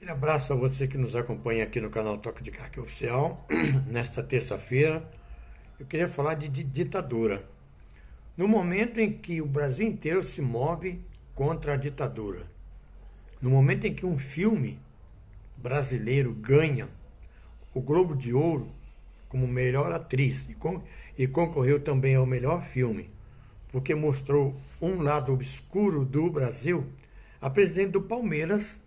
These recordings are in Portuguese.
Aquele abraço a você que nos acompanha aqui no canal Toque de Crack Oficial. Nesta terça-feira, eu queria falar de ditadura. No momento em que o Brasil inteiro se move contra a ditadura, no momento em que um filme brasileiro ganha o Globo de Ouro como melhor atriz e concorreu também ao melhor filme, porque mostrou um lado obscuro do Brasil, a presidente do Palmeiras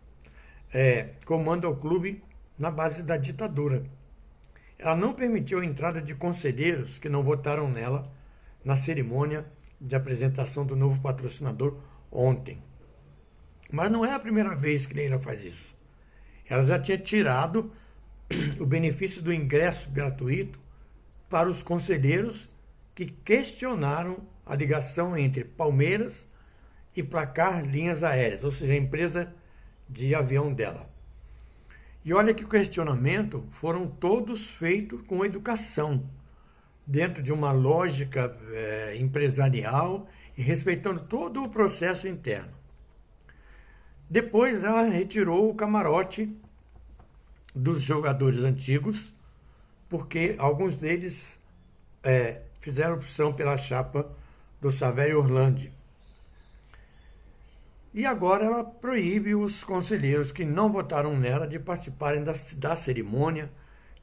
comanda o clube na base da ditadura. Ela não permitiu a entrada de conselheiros que não votaram nela na cerimônia de apresentação do novo patrocinador ontem. Mas não é a primeira vez que Leila faz isso. Ela já tinha tirado o benefício do ingresso gratuito para os conselheiros que questionaram a ligação entre Palmeiras e Placar Linhas Aéreas, ou seja, a empresa de avião dela. E olha que o questionamento foram todos feitos com educação, dentro de uma lógica empresarial e respeitando todo o processo interno. Depois ela retirou o camarote dos jogadores antigos, porque alguns deles fizeram opção pela chapa do Savério Orlandi. E agora ela proíbe os conselheiros que não votaram nela de participarem da cerimônia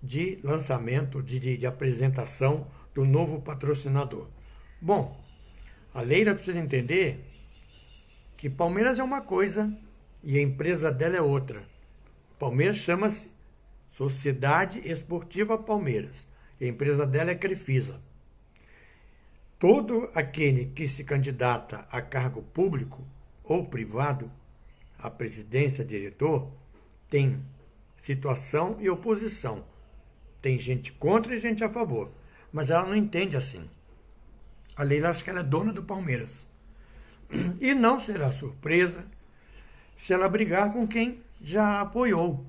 de lançamento, de apresentação do novo patrocinador. Bom, a Leila precisa entender que Palmeiras é uma coisa e a empresa dela é outra. Palmeiras chama-se Sociedade Esportiva Palmeiras e a empresa dela é Crefisa. Todo aquele que se candidata a cargo público ou privado, a presidência, diretor, tem situação e oposição. Tem gente contra e gente a favor. Mas ela não entende assim. A Leila acha que ela é dona do Palmeiras. E não será surpresa se ela brigar com quem já a apoiou.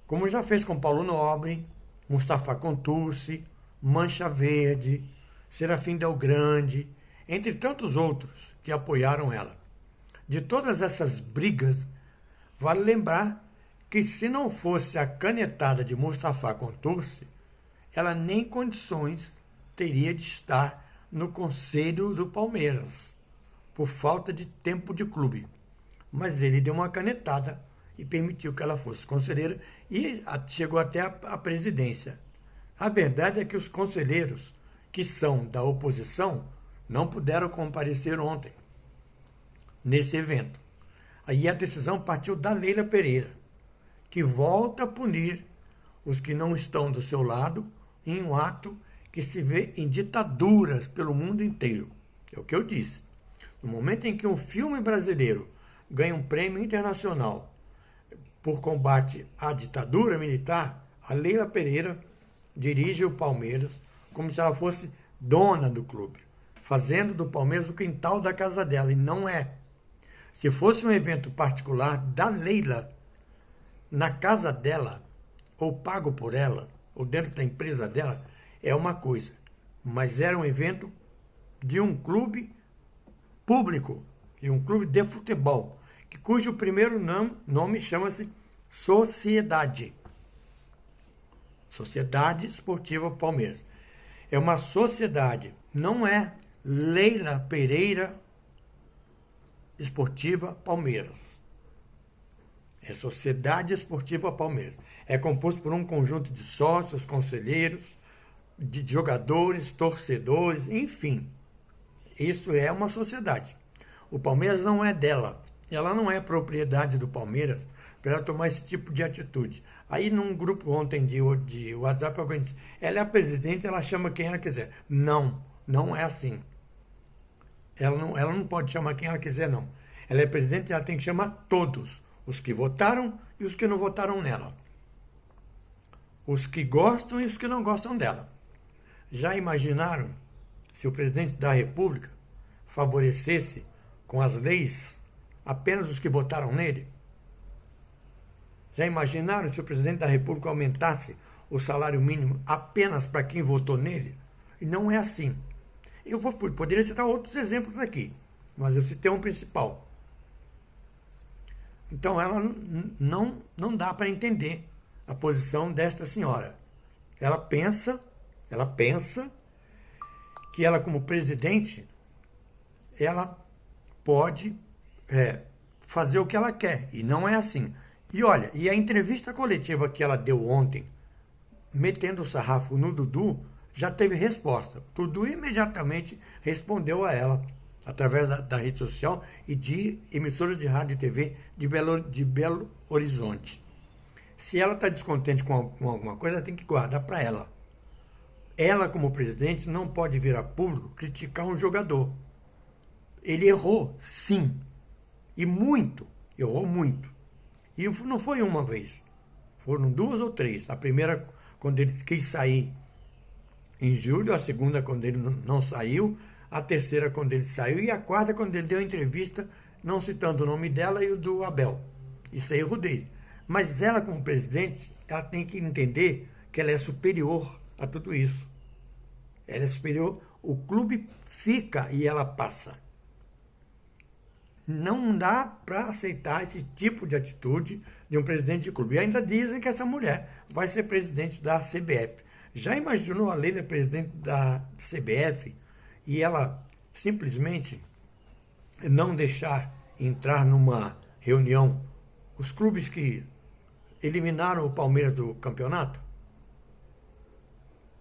Como já fez com Paulo Nobre, Mustafa Contursi, Mancha Verde, Serafim Del Grande, entre tantos outros que apoiaram ela. De todas essas brigas, vale lembrar que se não fosse a canetada de Mustafa Contursi, ela nem condições teria de estar no conselho do Palmeiras, por falta de tempo de clube. Mas ele deu uma canetada e permitiu que ela fosse conselheira e chegou até a presidência. A verdade é que os conselheiros que são da oposição não puderam comparecer ontem nesse evento. Aí a decisão partiu da Leila Pereira, que volta a punir os que não estão do seu lado em um ato que se vê em ditaduras pelo mundo inteiro. É o que eu disse. No momento em que um filme brasileiro ganha um prêmio internacional por combate à ditadura militar, a Leila Pereira dirige o Palmeiras como se ela fosse dona do clube, fazendo do Palmeiras o quintal da casa dela, e não é. Se fosse um evento particular da Leila, na casa dela, ou pago por ela, ou dentro da empresa dela, é uma coisa. Mas era um evento de um clube público, de um clube de futebol, cujo primeiro nome chama-se Sociedade. Sociedade Esportiva Palmeiras. É uma sociedade, não é Leila Pereira Esportiva Palmeiras. É Sociedade Esportiva Palmeiras. É composto por um conjunto de sócios, conselheiros, de jogadores, torcedores, enfim. Isso é uma sociedade. O Palmeiras não é dela. Ela não é propriedade do Palmeiras para ela tomar esse tipo de atitude. Aí num grupo ontem de WhatsApp, alguém disse, ela é a presidente, ela chama quem ela quiser. Não, não é assim. Ela não pode chamar quem ela quiser, não. Ela é presidente e ela tem que chamar todos. Os que votaram e os que não votaram nela. Os que gostam e os que não gostam dela. Já imaginaram se o presidente da República favorecesse com as leis apenas os que votaram nele? Já imaginaram se o presidente da República aumentasse o salário mínimo apenas para quem votou nele? E não é assim. Eu poderia citar outros exemplos aqui, mas eu citei um principal. Então ela não dá para entender a posição desta senhora. Ela pensa que ela, como presidente, ela pode fazer o que ela quer. E não é assim. E olha, e a entrevista coletiva que ela deu ontem, metendo o sarrafo no Dudu, já teve resposta. O Dudu imediatamente respondeu a ela, através da rede social e de emissoras de rádio e TV de Belo Horizonte. Se ela está descontente com alguma coisa, ela tem que guardar para ela. Ela, como presidente, não pode vir a público criticar um jogador. Ele errou, sim. E muito. Errou muito. E não foi uma vez. Foram 2 ou 3. A primeira, quando ele quis sair em julho. A segunda, quando ele não saiu. A terceira, quando ele saiu. E a quarta, quando ele deu a entrevista, não citando o nome dela e o do Abel. Isso é erro dele. Mas ela, como presidente, ela tem que entender que ela é superior a tudo isso. Ela é superior. O clube fica e ela passa. Não dá para aceitar esse tipo de atitude de um presidente de clube. E ainda dizem que essa mulher vai ser presidente da CBF. Já imaginou a Leila presidente da CBF e ela simplesmente não deixar entrar numa reunião os clubes que eliminaram o Palmeiras do campeonato?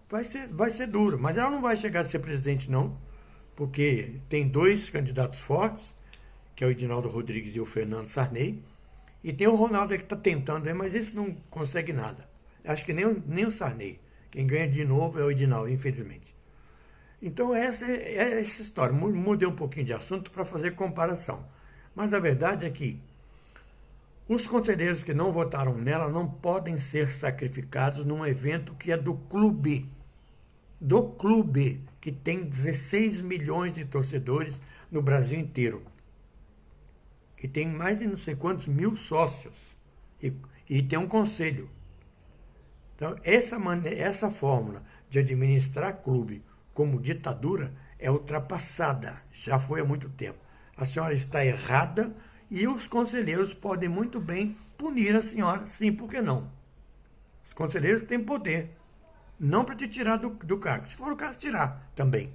Vai ser duro, mas ela não vai chegar a ser presidente não, porque tem 2 candidatos fortes, que é o Edinaldo Rodrigues e o Fernando Sarney, e tem o Ronaldo que está tentando, mas esse não consegue nada. Acho que nem o Sarney. Quem ganha de novo é o Edinaldo, infelizmente. Então essa é essa história. Mudei um pouquinho de assunto para fazer comparação. Mas a verdade é que os conselheiros que não votaram nela não podem ser sacrificados num evento que é do clube. Do clube, que tem 16 milhões de torcedores no Brasil inteiro. Que tem mais de não sei quantos mil sócios. E tem um conselho. Então, essa fórmula de administrar clube como ditadura é ultrapassada. Já foi há muito tempo. A senhora está errada e os conselheiros podem muito bem punir a senhora. Sim, por que não? Os conselheiros têm poder. Não para te tirar do cargo. Se for o caso, tirar também.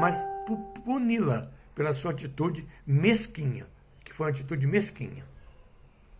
Mas puni-la pela sua atitude mesquinha. Que foi uma atitude mesquinha.